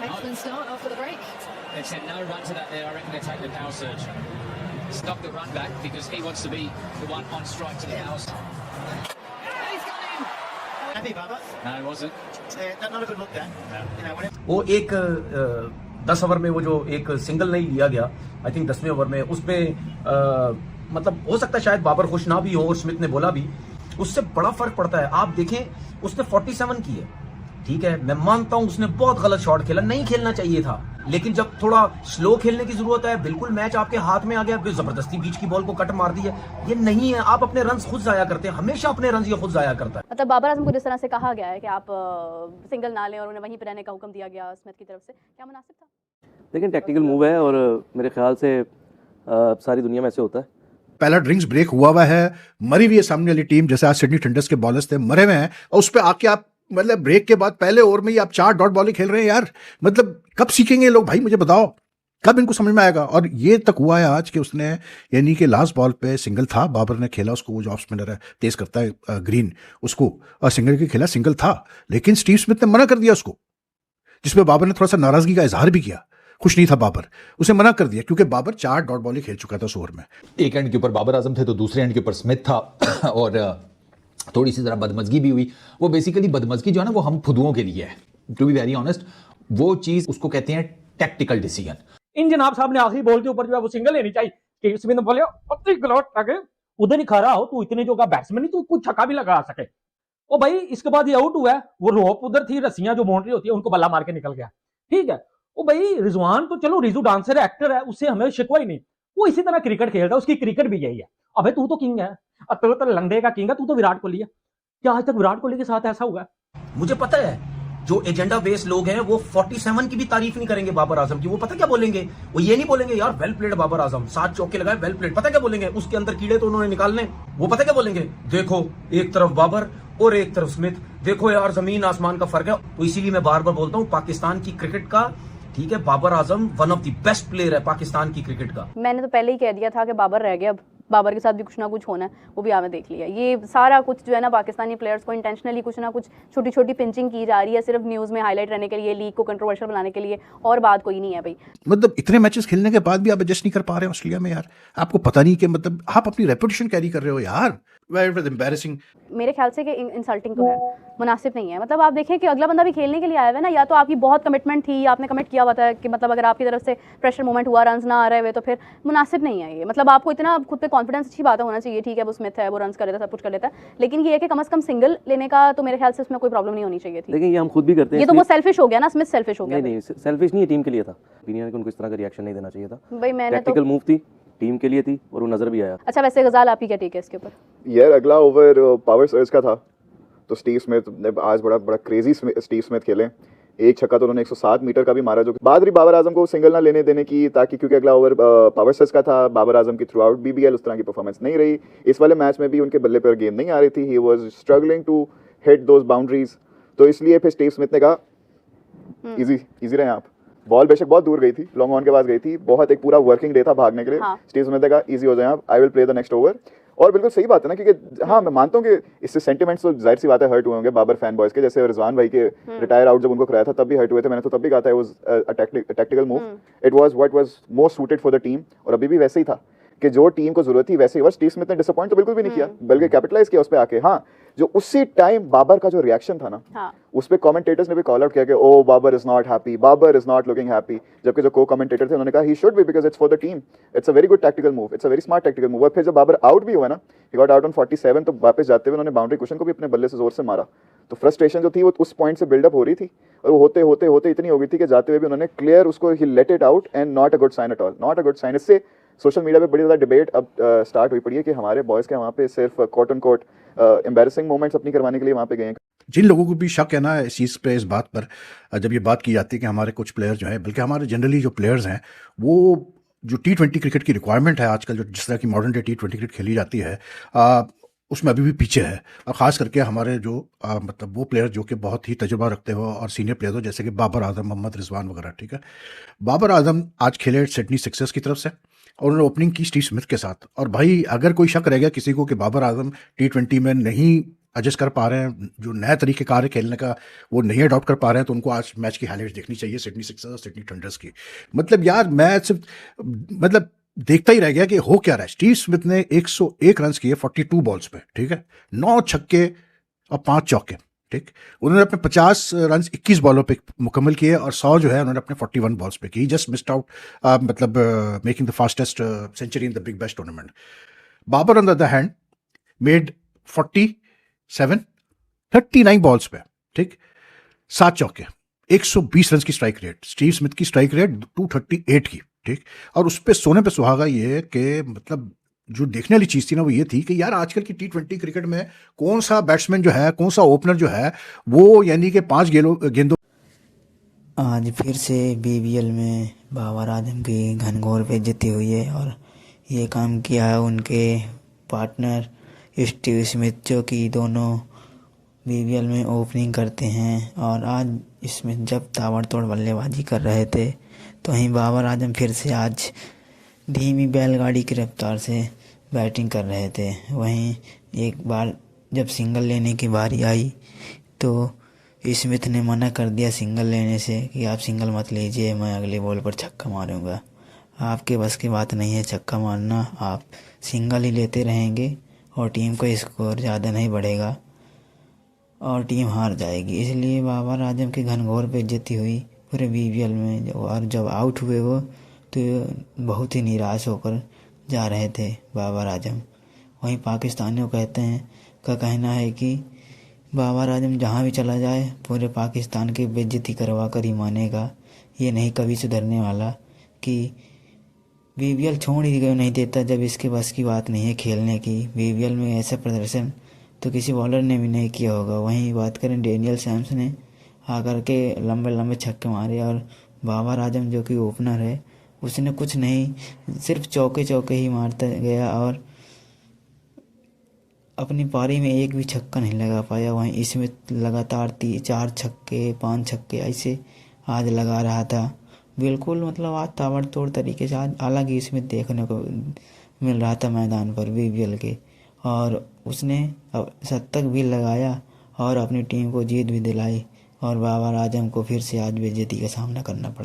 Excellent start after the break. They've said no run to that there. I reckon they're taking the power surge. Stop the run back because he wants to be the one on strike to the power surge. He's got him. Happy, Baba? No, he wasn't. Not a good look then. You know, whenever वो एक 10 over में वो जो एक single नहीं लिया गया, I think 10वें ओवर में, उसमें मतलब हो सकता है शायद बाबर खुश ना भी हो और स्मिथ ने बोला भी, उससे बड़ा फर्क पड़ता है। आप देखें उसने 47 की है, ठीक है, मैं मानता हूं उसने बहुत गलत शॉट खेला, नहीं खेलना चाहिए था, लेकिन जब थोड़ा स्लो खेलने की जरूरत है, बिल्कुल मैच आपके हाथ में आ गया, जबरदस्ती बीच की बॉल को कट मार दी है, ये नहीं है। आप अपने रन खुद जाया करते हैं, हमेशा अपने रन ये खुद जाया करता है। मतलब बाबर आजम को जिस तरह से कहा गया है कि आप सिंगल ना लें और उन्हें वहीं पर रहने का हुक्म दिया गया स्मिथ की तरफ से, क्या मुनासिब था? लेकिन टैक्टिकल मूव है और मेरे ख्याल से सारी दुनिया में ऐसे होता है। पहला ड्रिंक्स ब्रेक हुआ है, मरी हुई है सामने वाली टीम, जैसे आज सिडनी थंडर्स के बॉलर्स थे, मरे हुए हैं, और उस पर आके आप मतलब ब्रेक के बाद पहले ओवर में ही आप 4 डॉट बॉलिंग खेल रहे हैं यार। मतलब कब सीखेंगे लोग भाई, मुझे बताओ कब इनको समझ में आएगा। और ये तक हुआ है आज कि उसने, यानी कि लास्ट बॉल पे सिंगल था, बाबर ने खेला उसको, वो जो ऑफ स्पिनर है तेज करता है ग्रीन, उसको, और सिंगल के खेला, सिंगल था, लेकिन स्टीव स्मिथ ने मना कर दिया उसको, जिसमें बाबर ने थोड़ा सा नाराजगी का इजहार भी किया, खुश नहीं था बाबर, उसे मना कर दिया क्योंकि बाबर 4 डॉट बॉल खेल चुका था उस ओवर में। एक एंड के ऊपर बाबर आजम थे तो दूसरे एंड के ऊपर स्मिथ था और थोड़ी सी जरा बदमजगी भी हुई। वो बेसिकली बदमजगी जो है ना, वो हम फुदुओं के लिए है, टू बी वेरी ऑनेस्ट। वो चीज उसको कहते हैं टैक्टिकल डिसीजन। इन जनाब साहब ने आखिरी बॉल के ऊपर जो है वो सिंगल लेनी चाहिए। स्टीव स्मिथ ने बोले पत्ती गलौट लगे, उधर ही खड़ा हो, तू इतने जो का बैट्समैन नहीं, तू कुछ छक्का भी लगा सके। ओ भाई इसके बाद ये आउट हुआ है, वो रोप उधर थी, रस्सियां जो बाउंड्री होती है उनको बल्ला मार के निकल गया, ठीक है। ओ भाई रिजवान तो चलो रिजू डांसर है, एक्टर है, उससे हमें शिकवा ही नहीं, वो इसी तरह क्रिकेट खेलता है, उसकी क्रिकेट भी यही है। अबे तू तो किंग है, तू तो लंगड़े का किंग है, तू तो विराट कोहली है। क्या आज तक विराट कोहली के साथ ऐसा हुआ है? मुझे पता है जो एजेंडा बेस्ड लोग हैं वो 47 की भी तारीफ नहीं करेंगे बाबर आजम की। वो पता क्या बोलेंगे, वो ये नहीं बोलेंगे यार वेल प्लेड बाबर आजम, 7 चौके लगाए, वेल प्लेड। पता क्या बोलेंगे, उसके अंदर कीड़े तो उन्होंने निकालने। वो पता क्या बोलेंगे, देखो एक तरफ बाबर और एक तरफ स्मिथ, देखो यार जमीन आसमान का फर्क है। तो इसीलिए मैं बार बार बोलता हूँ, पाकिस्तान की क्रिकेट का, ठीक है, Babar Azam one of the best player है पाकिस्तान की क्रिकेट का। मैंने तो पहले ही कह दिया था कि बाबर रह गया, अब बाबर के साथ भी कुछ ना कुछ होना है, वो भी आपने देख लिया। ये सारा कुछ जो है ना, पाकिस्तानी प्लेयर्स को इंटेंशनली कुछ ना कुछ छोटी छोटी पिंचिंग की जा रही है, सिर्फ न्यूज़ में हाईलाइट रहने के लिए, लीग को कंट्रोवर्शियल बनाने के लिए, और बात कोई नहीं है भाई। मतलब इतने मैचेस खेलने के बाद भी आप एडजस्ट नहीं कर पा रहे हैं ऑस्ट्रेलिया में यार, आपको पता नहीं कि मतलब आप अपनी रेपुटेशन कैरी कर रहे हो यार। Very embarrassing. मेरे ख्याल से कि इंसल्टिंग तो है, मुनासिब नहीं है। मतलब आप देखें कि अगला बंदा भी खेलने के लिए आया हुआ है ना, या तो आपकी बहुत कमिटमेंट थी, आपने कमिट किया हुआ था कि मतलब अगर आपकी तरफ से प्रेशर मोमेंट हुआ, रन्स ना आ रहे हुए, तो फिर मुनासिब नहीं है ये। मतलब आपको इतना खुद पे कॉन्फिडेंस, अच्छी बात होना चाहिए, ठीक है, वो स्मिथ है, वो रन्स कर लेता है, सब कुछ कर लेता है, लेकिन ये है कि कम से कम सिंगल लेने का तो मेरे ख्याल से उसमें कोई प्रॉब्लम नहीं होनी चाहिए थी। लेकिन ये हम खुद भी करते हैं, ये तो वो सेल्फिश हो गया ना, स्मिथ सेल्फिश हो गया। नहीं, सेल्फिश नहीं है, टीम के लिए था। ओपिनियन को उनको इस तरह का रिएक्शन नहीं देना चाहिए था भाई। मैंने तो टैक्टिकल मूव थी, टीम के लिए थी, और वो नजर भी आया। अच्छा वैसे गजाल आप ही क्या टेक है इसके ऊपर? यार अगला ओवर पावर सर्ज का था, तो स्टीव स्मिथ ने आज बड़ा क्रेजी स्टीव स्मिथ खेले। एक छक्का तो उन्होंने 107 मीटर का भी मारा, जो बात रही बाबर आजम को सिंगल ना लेने देने की, ताकि क्योंकि अगला ओवर पावर सर्ज का था, बाबर आजम की थ्रू आउट बीबीएल उस तरह की परफॉर्मेंस नहीं रही। इस वाले मैच में भी उनके बल्ले पर गेंद नहीं आ रही थी, he was struggling to hit those boundaries. तो इसलिए फिर स्टीव स्मिथ ने कहा इजी रहे आप। बॉल बेशक बहुत दूर गई थी, लॉन्ग ऑन के पास गई थी, बहुत एक पूरा वर्किंग डे था भागने के लिए। हाँ। स्टीव स्मिथ ने कहा इजी हो जाए आप, I will play the next over. और बिल्कुल सही बात है ना, क्योंकि हाँ मैं मानता हूँ कि इससे सेंटिमेंट्स तो जाहिर सी बात है हर्ट हुए होंगे बाबर फैन बॉयज के, जैसे रिजवान भाई के रिटायर आउट जब उनको कराया था तब भी हर्ट हुए थे। मैंने तो तब भी कहा था it was a tactical move, it was what was most suited for the team, और अभी भी वैसे ही था कि जो टीम को जरूरत थी वैसे ही। स्टीव स्मिथ ने डिसअपॉइंट तो बिल्कुल भी नहीं किया, बल्कि कैपिटलाइज किया उस पे आके। हाँ, जो उसी टाइम बाबर का जो रिएक्शन था ना, हाँ। उस पे कमेंटेटर्स ने भी कॉल आउट किया कि oh Babar is not happy, Babar is not looking happy, जबकि जो को कमेंटेटर थे उन्होंने कहा he should be because it's for the team, it's a very good tactical move, it's a very smart tactical move. और फिर जब बाबर आउट भी हुआ ना, ही गॉट आउट ऑन 47, तो वापस जाते हुए उन्होंने बाउंड्री कुशन को भी अपने बल्ले से जोर से मारा। तो फ्रस्ट्रेशन जो थी वो उस पॉइंट से बिल्डअप हो रही थी, और वो होते होते होते इतनी हो गई थी कि जाते हुए भी उन्होंने क्लियर उसको ही let it out, and not a good sign at all, not a good sign. इससे सोशल मीडिया पे बड़ी ज़्यादा डिबेट अब स्टार्ट हुई पड़ी है कि हमारे बॉयज़ के वहाँ पे सिर्फ quote end quote embarrassing moments अपनी करवाने के लिए वहाँ पे गए हैं। जिन लोगों को भी शक है ना इस चीज़ पे, इस बात पर, जब ये बात की जाती है कि हमारे कुछ प्लेयर जो हैं, बल्कि हमारे जनरली जो प्लेयर्स हैं, वो जो T20 क्रिकेट की रिक्वायरमेंट है आजकल, जो जिस तरह की मॉडर्न डे T20 क्रिकेट खेली जाती है, उसमें अभी भी पीछे है। और ख़ास करके हमारे जो मतलब वो प्लेयर जो कि बहुत ही तजुर्बा रखते हो और सीनियर प्लेयर हो, जैसे कि बाबर आजम, मोहम्मद रिजवान वगैरह, ठीक है। बाबर आजम आज खेले सिडनी सिक्सर्स की तरफ से, और उन्होंने ओपनिंग की स्टीव स्मिथ के साथ। और भाई अगर कोई शक रह गया किसी को कि बाबर आजम T20 में नहीं एडजस्ट कर पा रहे हैं, जो नया तरीके कार है खेलने का वो नहीं अडॉप्ट कर पा रहे हैं, तो उनको आज मैच की हाईलाइट्स देखनी चाहिए सिडनी सिक्सर्स और सिडनी थंडर्स की। मतलब यार मैं सिर्फ मतलब देखता ही रह गया कि हो क्या रहा है। स्टीव स्मिथ ने 101 रन किए 42 बॉल्स पे, ठीक है, 9 छक्के और 5 चौके, ठीक। उन्होंने अपने 50 रन 21 बॉलों पे मुकम्मल किए और 100 जो है उन्होंने अपने 41 बॉल्स पे की। जस्ट मिस्ड आउट मतलब making the fastest century in the Big Bash tournament. Babar on the other hand made 39 balls पे, ठीक, 7 चौके, 120 रन की स्ट्राइक रेट। स्टीव स्मिथ की स्ट्राइक रेट 238 की, ठीक। और उस पे सोने पे सुहागा ये कि मतलब जो देखने वाली चीज थी ना वो ये थी कि यार आजकल की T20 क्रिकेट में कौन सा बैट्समैन जो है, कौन सा ओपनर जो है वो यानी कि 5 गेंदों। आज फिर से BBL में बाबर आजम की घनघोर बेइज्जती हुई है और ये काम किया है उनके पार्टनर स्टीव स्मिथ, जो कि दोनों BBL में ओपनिंग करते हैं। और आज स्मिथ जब ताबड़तोड़ बल्लेबाजी कर रहे थे तो वहीं बाबर आजम फिर से आज धीमी बैलगाड़ी की रफ्तार से बैटिंग कर रहे थे। वहीं एक बार जब सिंगल लेने की बारी आई तो स्मिथ ने मना कर दिया सिंगल लेने से कि आप सिंगल मत लीजिए, मैं अगले बॉल पर छक्का मारूंगा। आपके बस की बात नहीं है छक्का मारना, आप सिंगल ही लेते रहेंगे और टीम का स्कोर ज़्यादा नहीं बढ़ेगा और टीम हार जाएगी। इसलिए बाबर आजम की घनघोर बेइज्जती हुई पूरे BBL में। और जब आउट हुए वो तो बहुत ही निराश होकर जा रहे थे बाबर आजम। वहीं पाकिस्तानियों का कहना है कि बाबर आजम जहां भी चला जाए पूरे पाकिस्तान की बेइज्जती करवा कर ही मानेगा, ये नहीं कभी सुधरने वाला कि BBL छोड़ ही क्यों नहीं देता जब इसके बस की बात नहीं है खेलने की। BBL में ऐसा प्रदर्शन तो किसी बॉलर ने भी नहीं किया होगा। वहीं बात करें डेनियल सैम्स ने आकर के लंबे लंबे छक्के मारे और बाबर आजम जो कि ओपनर है उसने कुछ नहीं, सिर्फ चौके ही मारता गया और अपनी पारी में एक भी छक्का नहीं लगा पाया। वहीं इसमें लगातार 4 छक्के 5 छक्के ऐसे आज लगा रहा था। बिल्कुल मतलब आज ताबड़तोड़ तरीके से आज अलग ही इसमें देखने को मिल रहा था मैदान पर BBL के। और उसने शतक भी लगाया और अपनी टीम को जीत भी दिलाई और बाबर आजम को फिर से आज बेइज्जती का सामना करना पड़ा।